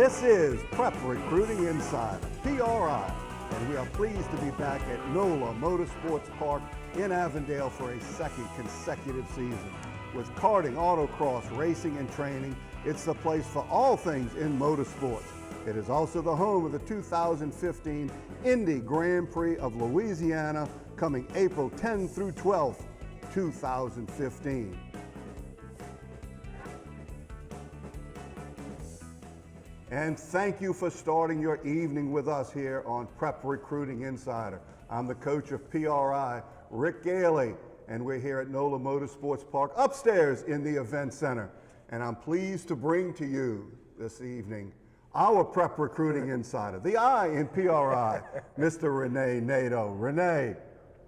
This is Prep Recruiting Insider, PRI, and we are pleased to be back at NOLA Motorsports Park in Avondale for a second consecutive season. With karting, autocross, racing, and training, it's the place for all things in motorsports. It is also the home of the 2015 Indy Grand Prix of Louisiana, coming April 10 through 12, 2015. And thank you for starting your evening with us here on Prep Recruiting Insider. I'm the coach of PRI, Rick Gaille, and we're here at NOLA Motorsports Park upstairs in the Event Center. And I'm pleased to bring to you this evening our Prep Recruiting Insider, the I in PRI, Mr. Rene Nadeau. Rene,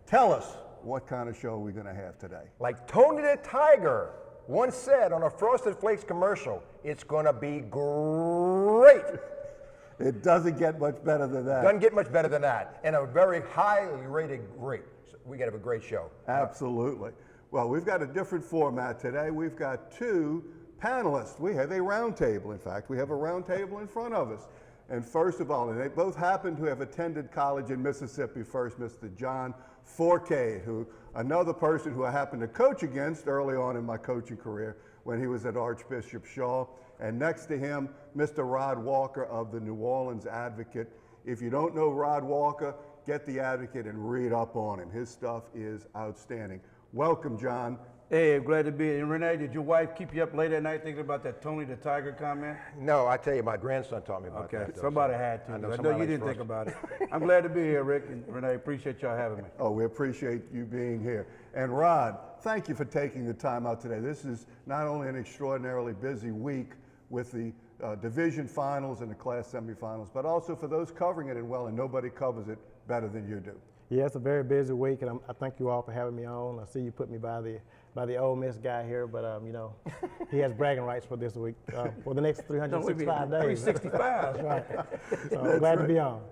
tell us what kind of show we're going to have today. Like Tony the Tiger once said on a Frosted Flakes commercial, it's going to be great. It doesn't get much better than that. Doesn't get much better than that. And a very highly rated great. So we got to have a great show. Absolutely. Well, we've got a different format today. We've got two panelists. We have a round table. In fact, we have a round table in front of us. And first of all, and they both happen to have attended college in Mississippi. First, Mr. John Fourcade, another person who I happened to coach against early on in my coaching career when he was at Archbishop Shaw. And next to him, Mr. Rod Walker of the New Orleans Advocate. If you don't know Rod Walker, get the Advocate and read up on him. His stuff is outstanding. Welcome, John. Hey, I'm glad to be here. And Rene, did your wife keep you up late at night thinking about that Tony the Tiger comment? No, I tell you, my grandson taught me about that. Okay, somebody had to. I know you didn't think about it. I'm glad to be here, Rick and Rene. Appreciate y'all having me. Oh, we appreciate you being here. And Rod, thank you for taking the time out today. This is not only an extraordinarily busy week with the division finals and the class semifinals, but also for those covering it, and nobody covers it better than you do. Yeah, it's a very busy week, and I thank you all for having me on. I see you put me by the Ole Miss guy here, but you know, he has bragging rights for this week, for the next 365 days. 365. That's right. So I'm glad to be on.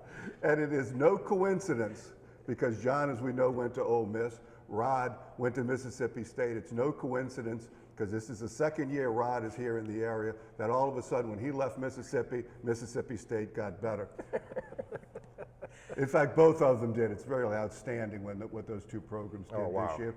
And it is no coincidence, because John, as we know, went to Ole Miss. Rod went to Mississippi State. It's no coincidence, because this is the second year Rod is here in the area, that all of a sudden when he left Mississippi, Mississippi State got better. In fact, both of them did. It's very outstanding what those two programs did this year.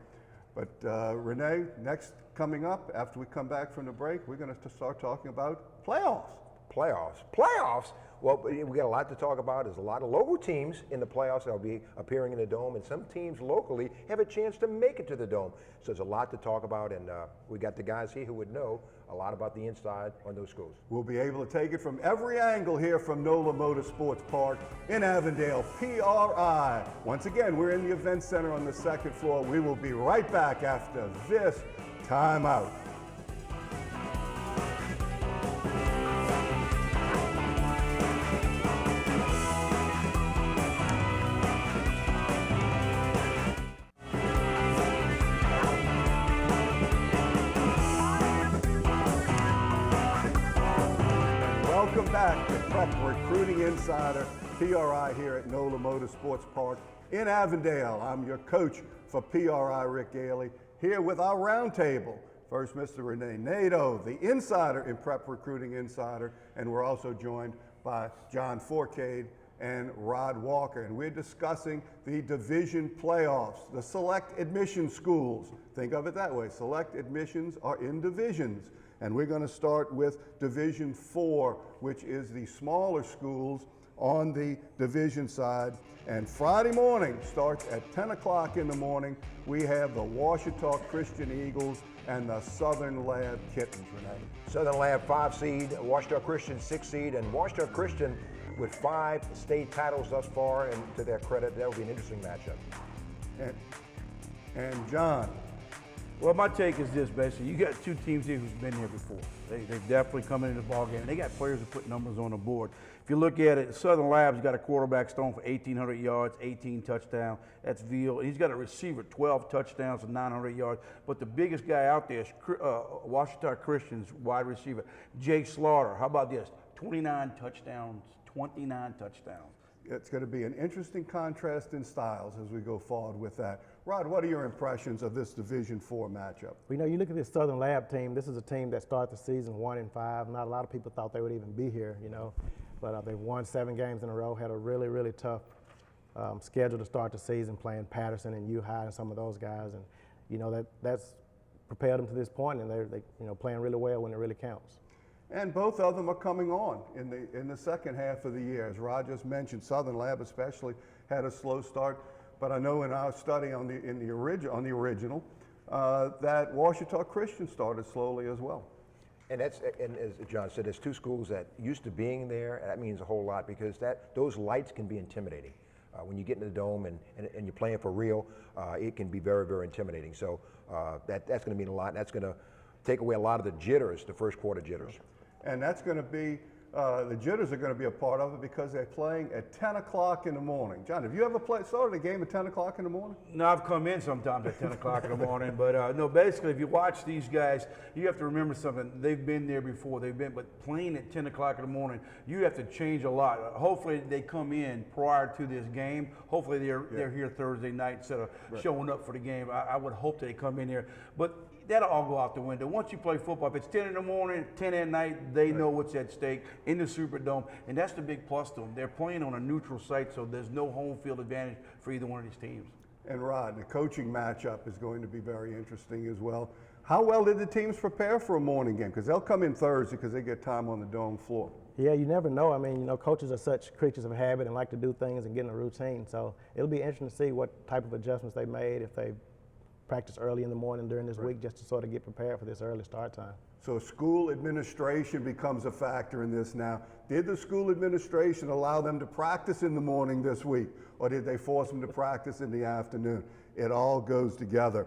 But Rene, next coming up, after we come back from the break, we're going to start talking about playoffs. Playoffs? Well, we got a lot to talk about. There's a lot of local teams in the playoffs that will be appearing in the Dome, and some teams locally have a chance to make it to the Dome. So there's a lot to talk about, and we got the guys here who would know a lot about the inside on those schools. We'll be able to take it from every angle here from NOLA Motorsports Park in Avondale, PRI. Once again, we're in the Event Center on the second floor. We will be right back after this timeout. Welcome back to Prep Recruiting Insider, PRI here at NOLA Motorsports Park in Avondale. I'm your coach for PRI, Rick Gaille, here with our roundtable. First, Mr. Rene Nadeau, the insider in Prep Recruiting Insider, and we're also joined by John Fourcade and Rod Walker, and we're discussing the division playoffs, the select admission schools. Think of it that way. Select admissions are in divisions. And we're going to start with Division 4, which is the smaller schools on the division side. And Friday morning starts at 10 o'clock in the morning. We have the Ouachita Christian Eagles and the Southern Lab Kittens, Renee. Southern Lab 5 seed, Ouachita Christian 6 seed, and Ouachita Christian with 5 state titles thus far, and to their credit, that will be an interesting matchup. And John. Well, my take is this, basically. You got two teams here who's been here before. They've definitely come into the ballgame. They got players who put numbers on the board. If you look at it, Southern Lab's got a quarterback thrown for 1,800 yards, 18 touchdowns. That's Veal. He's got a receiver, 12 touchdowns and 900 yards. But the biggest guy out there is Ouachita Christian's wide receiver, Jake Slaughter. How about this? 29 touchdowns, 29 touchdowns. it's going to be an interesting contrast in styles as we go forward with that. Rod, what are your impressions of this Division IV matchup? Well, you know, you look at this Southern Lab team. This is a team that started the season 1-5. Not a lot of people thought they would even be here, you know, but they've won 7 games in a row. Had a really, really tough schedule to start the season, playing Patterson and U-High and some of those guys, and you know that's propelled them to this point, and they're you know, playing really well when it really counts. And both of them are coming on in the second half of the year. As Rod just mentioned, Southern Lab especially had a slow start. But I know in our study on the original that Ouachita Christian started slowly as well. And as John said, there's 2 schools that used to being there, and that means a whole lot because those lights can be intimidating. When you get in the dome and you're playing for real, it can be very, very intimidating. So that's going to mean a lot, and that's going to take away a lot of the jitters, the first quarter jitters. And that's going to be, the jitters are going to be a part of it because they're playing at 10 o'clock in the morning. John, have you ever started a game at 10 o'clock in the morning? No, I've come in sometimes at 10 o'clock in the morning, but no, basically, if you watch these guys, you have to remember something. They've been there before. But playing at 10 o'clock in the morning, you have to change a lot. Hopefully, they come in prior to this game. Hopefully, they're here Thursday night instead of showing up for the game. I would hope they come in here, but that'll all go out the window. Once you play football, if it's 10 in the morning, 10 at night, they know what's at stake in the Superdome, and that's the big plus to them. They're playing on a neutral site, so there's no home field advantage for either one of these teams. And Rod, the coaching matchup is going to be very interesting as well. How well did the teams prepare for a morning game? Because they'll come in Thursday because they get time on the dome floor. Yeah, you never know. I mean, you know, coaches are such creatures of habit and like to do things and get in a routine. So it'll be interesting to see what type of adjustments they made, if they practice early in the morning during this week just to sort of get prepared for this early start time. So school administration becomes a factor in this now. Did the school administration allow them to practice in the morning this week, or did they force them to practice in the afternoon? It all goes together.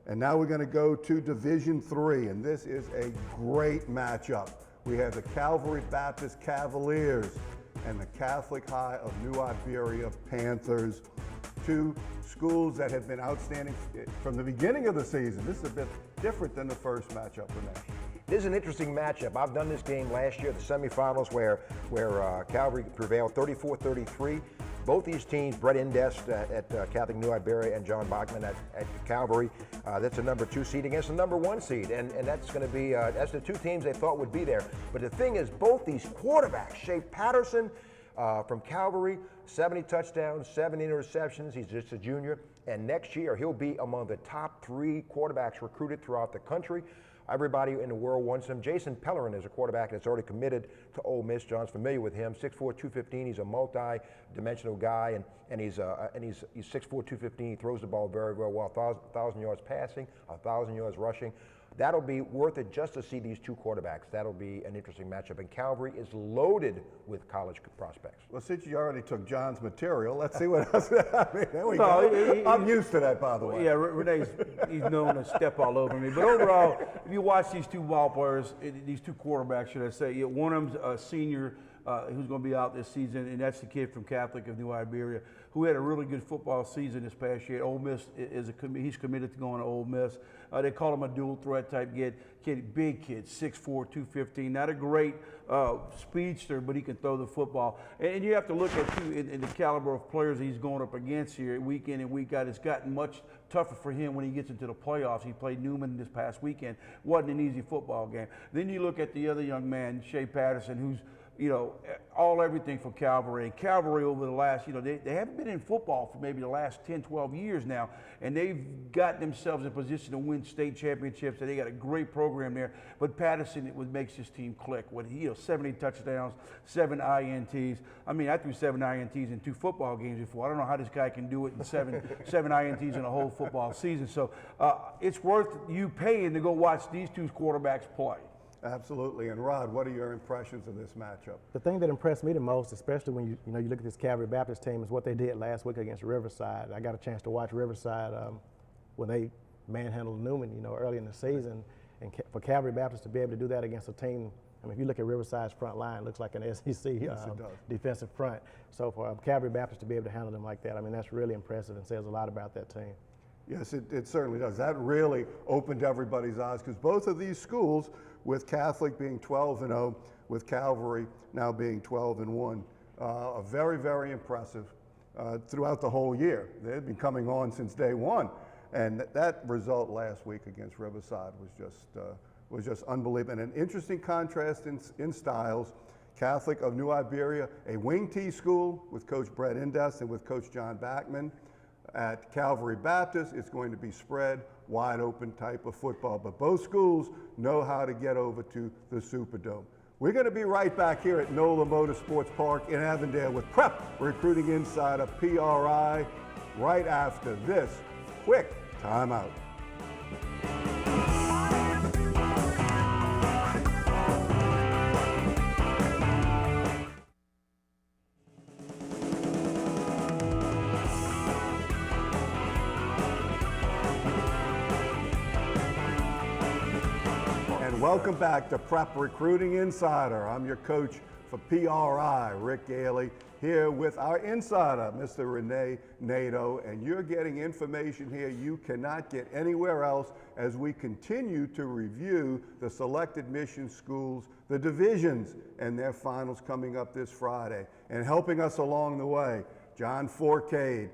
And now we're going to go to Division III, and this is a great matchup. We have the Calvary Baptist Cavaliers and the Catholic High of New Iberia Panthers. 2 schools that have been outstanding from the beginning of the season. This is a bit different than the first matchup, Rene. This is an interesting matchup. I've done this game last year, the semifinals, where Calvary prevailed 34-33. Both these teams, Brett Indest at Catholic New Iberia and John Bachman at Calvary, that's a number 2 seed against the number 1 seed, and that's going to be that's the 2 teams they thought would be there. But the thing is, both these quarterbacks, Shea Patterson from Calvary, 70 touchdowns, 7 interceptions. He's just a junior, and next year he'll be among the top 3 quarterbacks recruited throughout the country. Everybody in the world wants him. Jason Pellerin is a quarterback that's already committed to Ole Miss. John's familiar with him. 6'4", 215. He's a multi-dimensional guy, and he's 6'4", 215. He throws the ball very, very well. 1,000 yards passing, 1,000 yards rushing. That'll be worth it just to see these 2 quarterbacks. That'll be an interesting matchup. And Calvary is loaded with college prospects. Well, since you already took John's material, let's see what else. I mean, there we go. I'm used to that, by the way. Yeah, Rene's he's known to step all over me. But overall, if you watch these 2 ball players, these 2 quarterbacks, should I say, one of them's a senior who's going to be out this season, and that's the kid from Catholic of New Iberia, who had a really good football season this past year. Ole Miss he's committed to going to Ole Miss. They call him a dual threat type kid, big kid, 6'4", 215. Not a great speedster, but he can throw the football. And you have to look at too in the caliber of players he's going up against here week in and week out. It's gotten much tougher for him when he gets into the playoffs. He played Newman this past weekend. Wasn't an easy football game. Then you look at the other young man, Shea Patterson, who's everything for Calvary. And Calvary over the last, they haven't been in football for maybe the last 10, 12 years now, and they've got themselves in position to win state championships, and they got a great program there. But Patterson, it makes this team click. 70 touchdowns, 7 INTs. I mean, I threw 7 INTs in 2 football games before. I don't know how this guy can do it in 7 INTs in a whole football season. So it's worth you paying to go watch these 2 quarterbacks play. Absolutely. And Rod, what are your impressions of this matchup? The thing that impressed me the most, especially when you look at this Calvary Baptist team, is what they did last week against Riverside. I got a chance to watch Riverside when they manhandled Newman, early in the season. And for Calvary Baptist to be able to do that against a team, I mean, if you look at Riverside's front line, it looks like an SEC defensive front. So for Calvary Baptist to be able to handle them like that, I mean, that's really impressive and says a lot about that team. Yes, it certainly does. That really opened everybody's eyes because both of these schools, with Catholic being 12-0, with Calvary now being 12-1, are very, very impressive throughout the whole year. They've been coming on since day one. And that result last week against Riverside was just unbelievable. And an interesting contrast in styles. Catholic of New Iberia, a wing T school with Coach Brett Indes and with Coach John Backman. At Calvary Baptist, it's going to be spread, wide open type of football. But both schools know how to get over to the Superdome. We're going to be right back here at NOLA Motorsports Park in Avondale with Prep Recruiting Insider PRI right after this quick timeout. Welcome back to Prep Recruiting Insider. I'm your coach for PRI, Rick Gaille, here with our insider, Mr. Rene Nadeau, and you're getting information here you cannot get anywhere else as we continue to review the select admission schools, the divisions, and their finals coming up this Friday. And helping us along the way, John Fourcade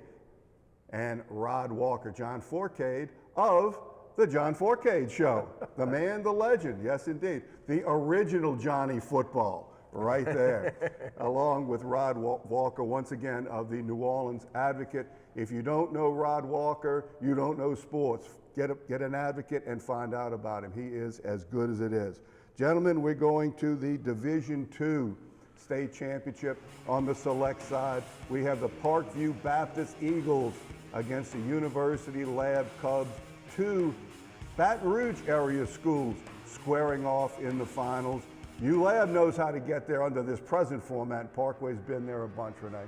and Rod Walker. John Fourcade of The John Fourcade Show, the man, the legend, yes indeed. The original Johnny Football, right there, along with Rod Walker, once again, of the New Orleans Advocate. If you don't know Rod Walker, you don't know sports. Get an advocate and find out about him. He is as good as it is. Gentlemen, we're going to the Division II state championship on the select side. We have the Parkview Baptist Eagles against the University Lab Cubs. Two Baton Rouge area schools squaring off in the finals. ULab knows how to get there under this present format. Parkway's been there a bunch, Renee.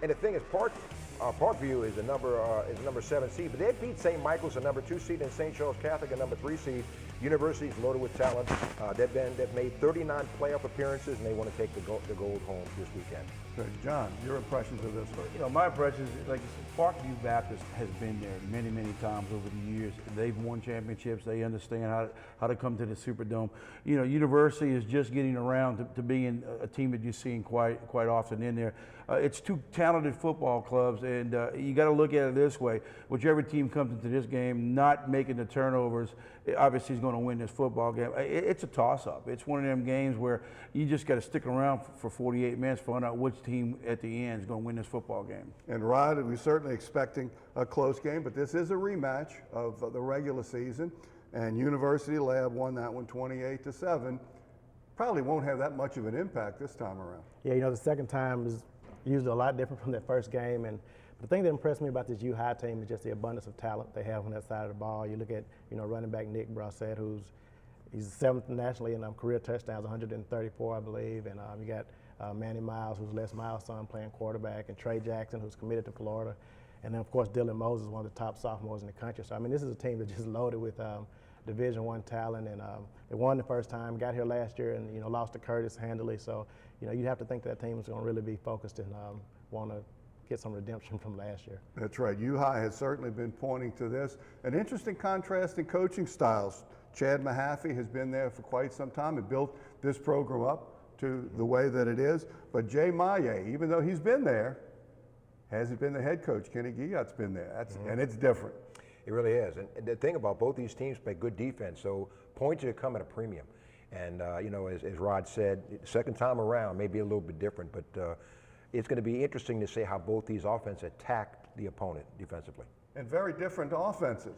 And the thing is, Parkview is a number 7 seed, but they beat St. Michael's, a number 2 seed, and St. Charles Catholic, a number 3 seed. University's loaded with talent. They've made 39 playoff appearances, and they want to take the gold home this weekend. Good. John, your impressions of this one? You know, my impressions, like Parkview Baptist has been there many, many times over the years. They've won championships. They understand how to come to the Superdome. You know, University is just getting around to being a team that you're seeing quite often in there. It's two talented football clubs, and you got to look at it this way. Whichever team comes into this game not making the turnovers, obviously is going to win this football game. It's a toss-up. It's one of them games where you just got to stick around for 48 minutes to find out which team at the end is going to win this football game. And Rod, we're certainly expecting a close game, but this is a rematch of the regular season, and University Lab won that one 28-7. Probably won't have that much of an impact this time around. Yeah, you know, the second time is usually a lot different from that first game, and the thing that impressed me about this U High team is just the abundance of talent they have on that side of the ball. You look at, you know, running back Nick Brossett, he's 7th nationally in career touchdowns, 134, I believe, and you got Manny Miles, who's Les Miles' son, playing quarterback, and Trey Jackson, who's committed to Florida, and then of course Dylan Moses, one of the top sophomores in the country. So I mean, this is a team that's just loaded with Division I talent, and they won the first time, got here last year, and lost to Curtis handily. So you'd have to think that team is going to really be focused and want to get some redemption from last year. That's right. U-High has certainly been pointing to this. An interesting contrast in coaching styles. Chad Mahaffey has been there for quite some time and built this program up to the way that it is. But Jay Maye, even though he's been there, hasn't been the head coach. Kenny Guillot's been there, and it's different. It really is. And the thing about both these teams play good defense, so points are come at a premium. And, as Rod said, second time around may be a little bit different, but it's going to be interesting to see how both these offenses attack the opponent defensively. And very different offenses.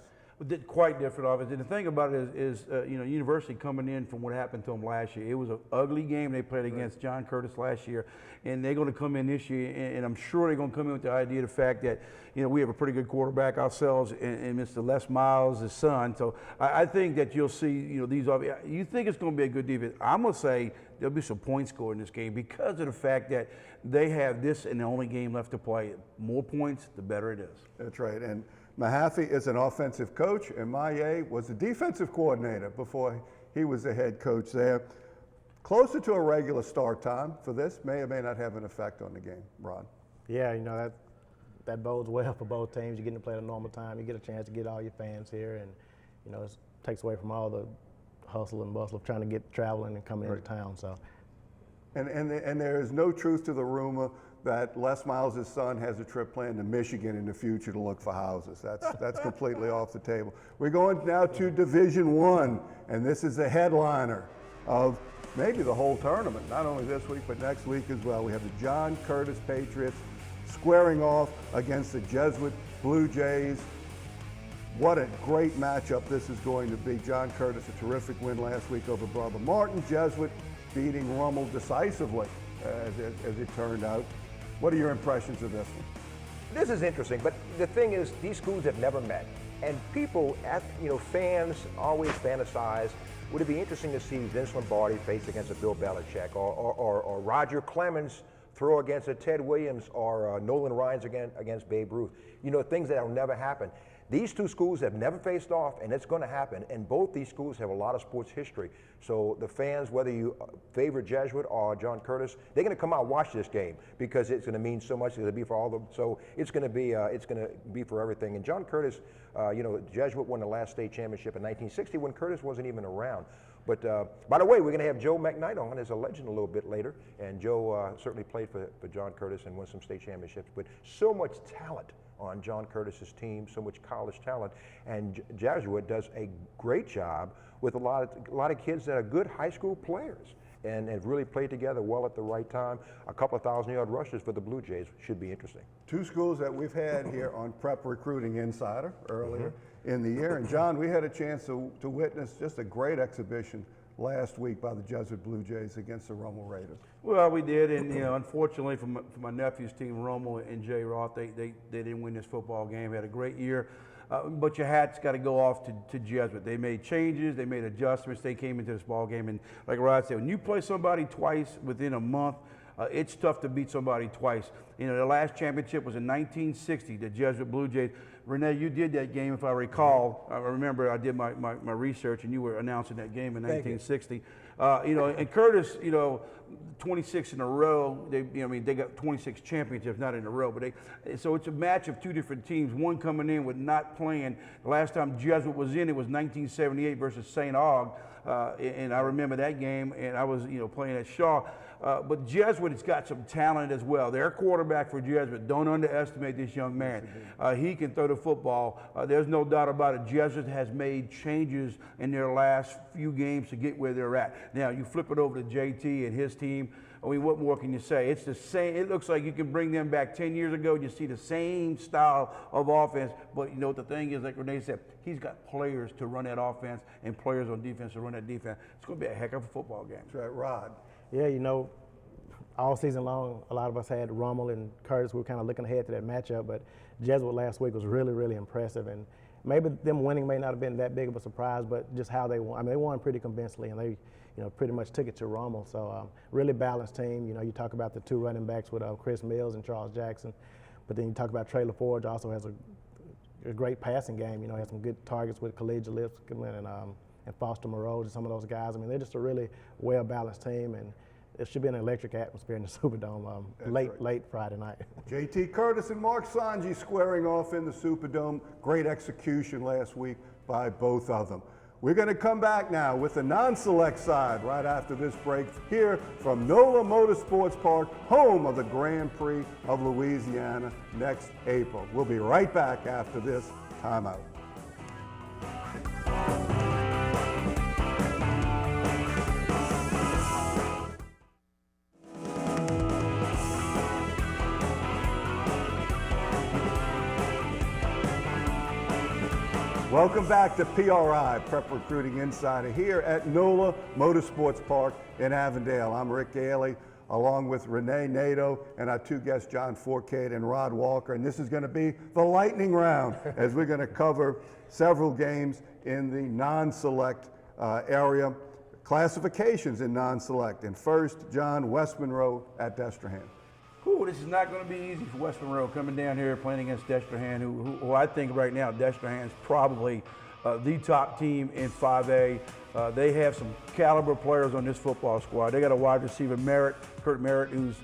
Quite different offense. And the thing about it is University coming in from what happened to them last year. It was an ugly game they played against John Curtis last year, and they're going to come in this year, and I'm sure they're going to come in with the idea of the fact that we have a pretty good quarterback ourselves, and Mr. Les Miles, his son. So I think that you'll see these. You think it's going to be a good defense? I'm going to say there'll be some points scored in this game because of the fact that they have this and the only game left to play. More points, the better it is. That's right. And Mahaffey is an offensive coach, and Maye was a defensive coordinator before he was the head coach there. Closer to a regular start time for this may or may not have an effect on the game, Ron. Yeah, that bodes well for both teams. You get to play at a normal time. You get a chance to get all your fans here, and it takes away from all the hustle and bustle of trying to get traveling and coming into town. So And there is no truth to the rumor that Les Miles' son has a trip planned to Michigan in the future to look for houses. That's completely off the table. We're going now to Division I, and this is the headliner of maybe the whole tournament, not only this week, but next week as well. We have the John Curtis Patriots squaring off against the Jesuit Blue Jays. What a great matchup this is going to be. John Curtis, a terrific win last week over Brother Martin. Jesuit beating Rummel decisively, as it turned out. What are your impressions of this one? This is interesting, but the thing is, these schools have never met, and people, fans always fantasize. Would it be interesting to see Vince Lombardi face against a Bill Belichick, or Roger Clemens throw against a Ted Williams, or Nolan Ryan against Babe Ruth? Things that will never happen. These two schools have never faced off, and it's going to happen. And both these schools have a lot of sports history. So the fans, whether you favor Jesuit or John Curtis, they're going to come out and watch this game because it's going to mean so much. It's going to be for all the. So it's going to be for everything. And John Curtis, Jesuit won the last state championship in 1960 when Curtis wasn't even around. But by the way, we're going to have Joe McKnight on as a legend a little bit later. And Joe certainly played for John Curtis and won some state championships. But so much talent on John Curtis's team, so much college talent, and Jesuit does a great job with a lot of kids that are good high school players and have really played together well at the right time. A couple of 1,000-yard rushes for the Blue Jays should be interesting. Two schools that we've had here on Prep Recruiting Insider earlier in the year, and John, we had a chance to witness just a great exhibition last week by the Jesuit Blue Jays against the Rummel Raiders. Well, we did, and unfortunately for my nephew's team, Rummel and Jay Roth, they didn't win this football game. Had a great year, but your hat's got to go off to Jesuit. They made changes, they made adjustments. They came into this ball game, and like Rod said, when you play somebody twice within a month, it's tough to beat somebody twice. The last championship was in 1960, the Jesuit Blue Jays. Renee, you did that game, if I recall. I remember I did my research, and you were announcing that game in 1960. And Curtis, 26 in a row. They got 26 championships, not in a row, but so it's a match of two different teams. One coming in with not playing. The last time Jesuit was in, it was 1978 versus St. Aug, and I remember that game. And I was, playing at Shaw. But Jesuit has got some talent as well. Their quarterback for Jesuit, don't underestimate this young man. He can throw the football. There's no doubt about it. Jesuit has made changes in their last few games to get where they're at. Now, you flip it over to JT and his team. What more can you say? It's the same. It looks like you can bring them back 10 years ago. You see the same style of offense. But the thing is, like Rene said, he's got players to run that offense and players on defense to run that defense. It's going to be a heck of a football game. That's right, Rod. Yeah, all season long, a lot of us had Rummel and Curtis. We were kind of looking ahead to that matchup, but Jesuit last week was really, really impressive. And maybe them winning may not have been that big of a surprise, but just how they won. They won pretty convincingly, and they, pretty much took it to Rummel. So really balanced team. You talk about the two running backs with Chris Mills and Charles Jackson, but then you talk about Traylor Forge also has a great passing game. Has some good targets with Khalid Lipscomb and Foster Moreau and some of those guys. They're just a really well-balanced team, and it should be an electric atmosphere in the Superdome late Friday night. JT Curtis and Mark Sanji squaring off in the Superdome. Great execution last week by both of them. We're going to come back now with the non-select side right after this break here from NOLA Motorsports Park, home of the Grand Prix of Louisiana next April. We'll be right back after this timeout. Welcome back to PRI, Prep Recruiting Insider, here at NOLA Motorsports Park in Avondale. I'm Rick Gaille, along with Rene Nadeau and our two guests, John Fourcade and Rod Walker. And this is going to be the lightning round, as we're going to cover several games in the non-select area, classifications in non-select. And first, John, West Monroe at Destrehan. This is not going to be easy for West Monroe coming down here playing against Destrehan, who I think right now Destrehan is probably the top team in 5A. They have some caliber players on this football squad. They got a wide receiver, Kurt Merritt, whose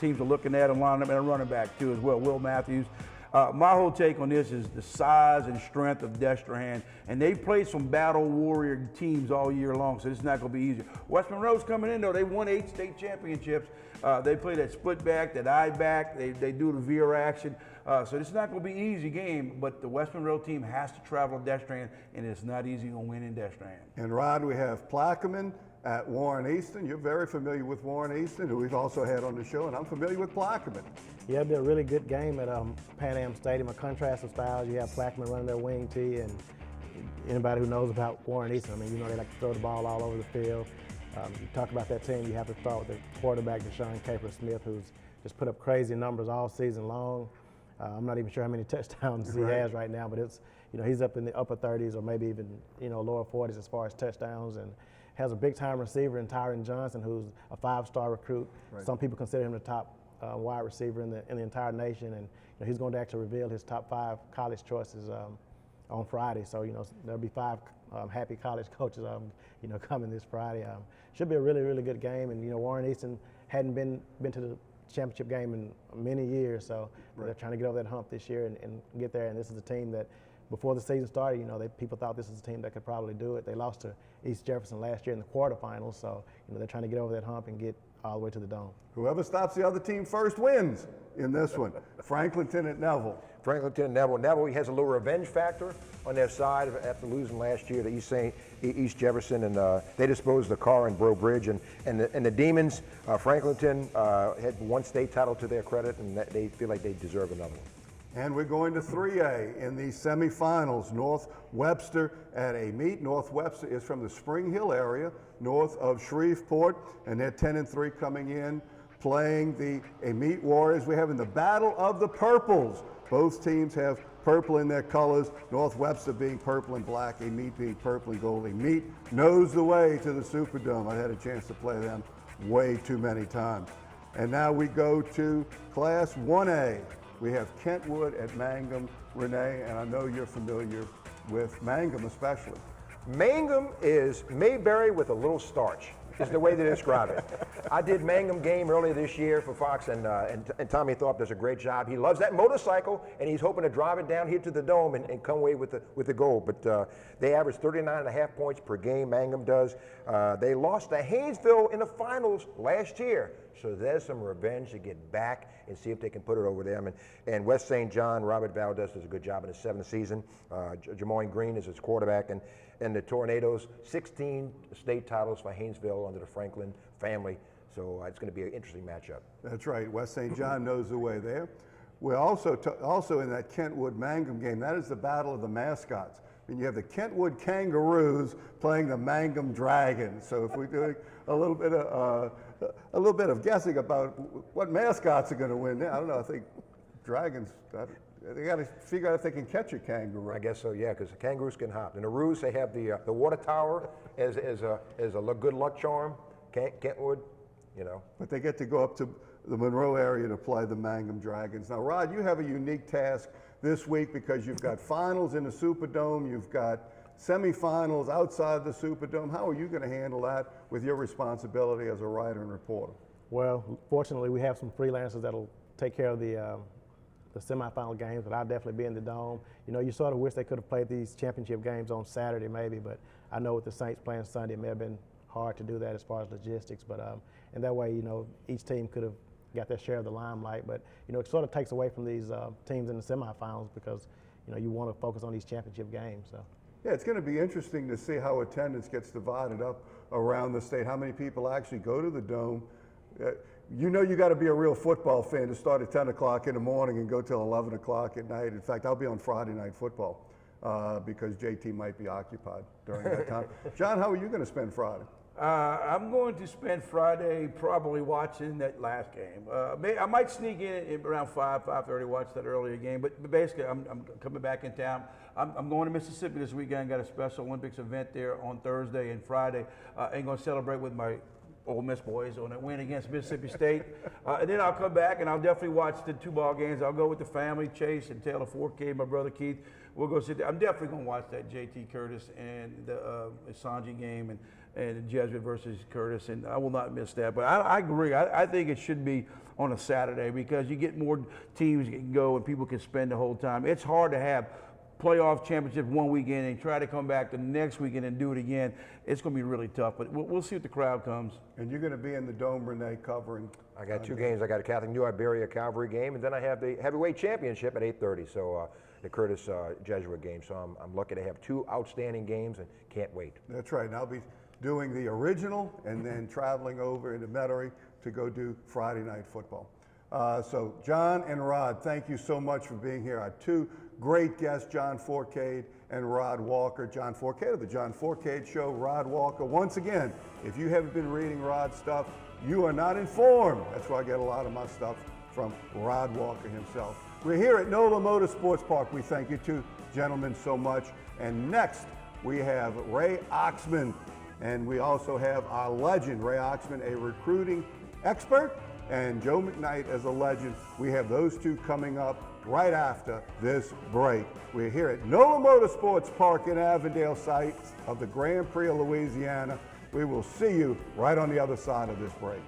teams are looking at and lining up, and a running back too as well, Will Matthews. My whole take on this is the size and strength of Destrehan, and they played some battle warrior teams all year long, so it's not going to be easy. West Monroe's coming in, though. They won 8 state championships. They play that split back, that eye back. They do the veer action. So it's not going to be an easy game, but the West Monroe team has to travel to Destrehan, and it's not easy to win in Destrehan. And Rod, we have Plaquemine at Warren Easton. You're very familiar with Warren Easton, who we've also had on the show, and I'm familiar with Plaquemine. Yeah, it'll be a really good game at Pan Am Stadium. A contrast of styles. You have Plaquemine running their wing tee, and anybody who knows about Warren Easton, I mean, you know they like to throw the ball all over the field. You talk about that team, you have to start with the quarterback, Deshaun Caper-Smith, who's just put up crazy numbers all season long. I'm not even sure how many touchdowns he has right now, but it's, you know, he's up in the upper 30s or maybe even, you know, lower 40s as far as touchdowns, and has a big-time receiver in Tyron Johnson, who's a 5-star recruit. Right. Some people consider him the top wide receiver in the entire nation, and you know, he's going to actually reveal his top 5 college choices on Friday. So, you know, there'll be 5 happy college coaches, you know, coming this Friday. Should be a really, really good game, and you know, Warren Easton hadn't been to the championship game in many years, so they're trying to get over that hump this year and get there. And this is a team that, before the season started, you know, people thought this was a team that could probably do it. They lost to East Jefferson last year in the quarterfinals, so you know they're trying to get over that hump and get all the way to the Dome. Whoever stops the other team first wins in this one. Franklinton at Neville. Franklinton and Neville. Neville has a little revenge factor on their side after losing last year to East Jefferson, and they disposed of the car in Breaux Bridge. And the Demons, Franklinton had 1 state title to their credit, and they feel like they deserve another one. And we're going to 3A in the semifinals. North Webster at a meet. North Webster is from the Spring Hill area, north of Shreveport, and they're 10-3 coming in, playing the Meet Warriors. We have in the Battle of the Purples. Both teams have purple in their colors. North Webster being purple and black, Meet being purple and gold. Meet knows the way to the Superdome. I had a chance to play them way too many times. And now we go to Class 1A. We have Kentwood at Mangum. Rene, and I know you're familiar with Mangum especially. Mangum is Mayberry with a little starch, is the way they describe it. I did Mangum game earlier this year for Fox, and Tommy Thorpe does a great job. He loves that motorcycle, and he's hoping to drive it down here to the Dome and come away with the gold. But they average 39.5 points per game, Mangum does. They lost to Haynesville in the finals last year. So there's some revenge to get back and see if they can put it over them. And West St. John, Robert Valdez does a good job in his 7th season. Jamoyne Green is his quarterback. And the Tornadoes, 16 state titles for Haynesville under the Franklin family. So it's going to be an interesting matchup. That's right. West St. John knows the way there. We're also in that Kentwood Mangum game. That is the battle of the mascots. And you have the Kentwood Kangaroos playing the Mangum Dragons. So if we're doing a little bit of guessing about what mascots are going to win, I don't know. I think Dragons. They got to figure out if they can catch a kangaroo. I guess so, yeah, because the kangaroos can hop. In the Roos, they have the water tower as a good luck charm. Kentwood, you know. But they get to go up to the Monroe area to play the Mangum Dragons. Now, Rod, you have a unique task this week because you've got finals in the Superdome, you've got semifinals outside the Superdome. How are you going to handle that with your responsibility as a writer and reporter? Well, fortunately, we have some freelancers that'll take care of the semifinal games, but I'll definitely be in the Dome. You know, you sort of wish they could have played these championship games on Saturday maybe, but I know with the Saints playing Sunday, it may have been hard to do that as far as logistics, but and that way, you know, each team could have got their share of the limelight, but you know, it sort of takes away from these teams in the semifinals because, you know, you want to focus on these championship games. So. Yeah, it's going to be interesting to see how attendance gets divided up around the state, how many people actually go to the Dome. You know, you got to be a real football fan to start at 10 o'clock in the morning and go till 11 o'clock at night. In fact, I'll be on Friday Night Football because JT might be occupied during that time. John, how are you going to spend Friday? I'm going to spend Friday probably watching that last game. I might sneak in around 5:30, watch that earlier game. But basically, I'm coming back in town. I'm going to Mississippi this weekend. Got a Special Olympics event there on Thursday and Friday. And going to celebrate with my Ole Miss boys on a win against Mississippi State. And then I'll come back and I'll definitely watch the 2 ball games. I'll go with the family, Chase and Taylor Fourcade, my brother Keith. We'll go sit there. I'm definitely going to watch that JT Curtis and the Sanji game and Jesuit versus Curtis, and I will not miss that. But I agree. I think it should be on a Saturday because you get more teams that can go and people can spend the whole time. It's hard to have playoff championship one weekend and try to come back the next weekend and do it again. It's going to be really tough, but we'll see if the crowd comes. And you're going to be in the Dome, Renee, covering. I got two games. I got a Catholic New Iberia Calvary game, and then I have the heavyweight championship at 8:30. So the Curtis Jesuit game. So I'm lucky to have two outstanding games and can't wait. That's right. And I'll be doing the original and then traveling over into Metairie to go do Friday night football. So John and Rod, thank you so much for being here. Our two great guests, John Fourcade and Rod Walker. John Fourcade of the John Fourcade Show, Rod Walker. Once again, if you haven't been reading Rod's stuff, you are not informed. That's where I get a lot of my stuff from Rod Walker himself. We're here at NOLA Motorsports Park. We thank you two gentlemen so much. And next, we have Ray Oxman. And we also have our legend, Ray Oxman, a recruiting expert, and Joe McKnight as a legend. We have those two coming up right after this break. We're here at NOLA Motorsports Park in Avondale, site of the Grand Prix of Louisiana. We will see you right on the other side of this break.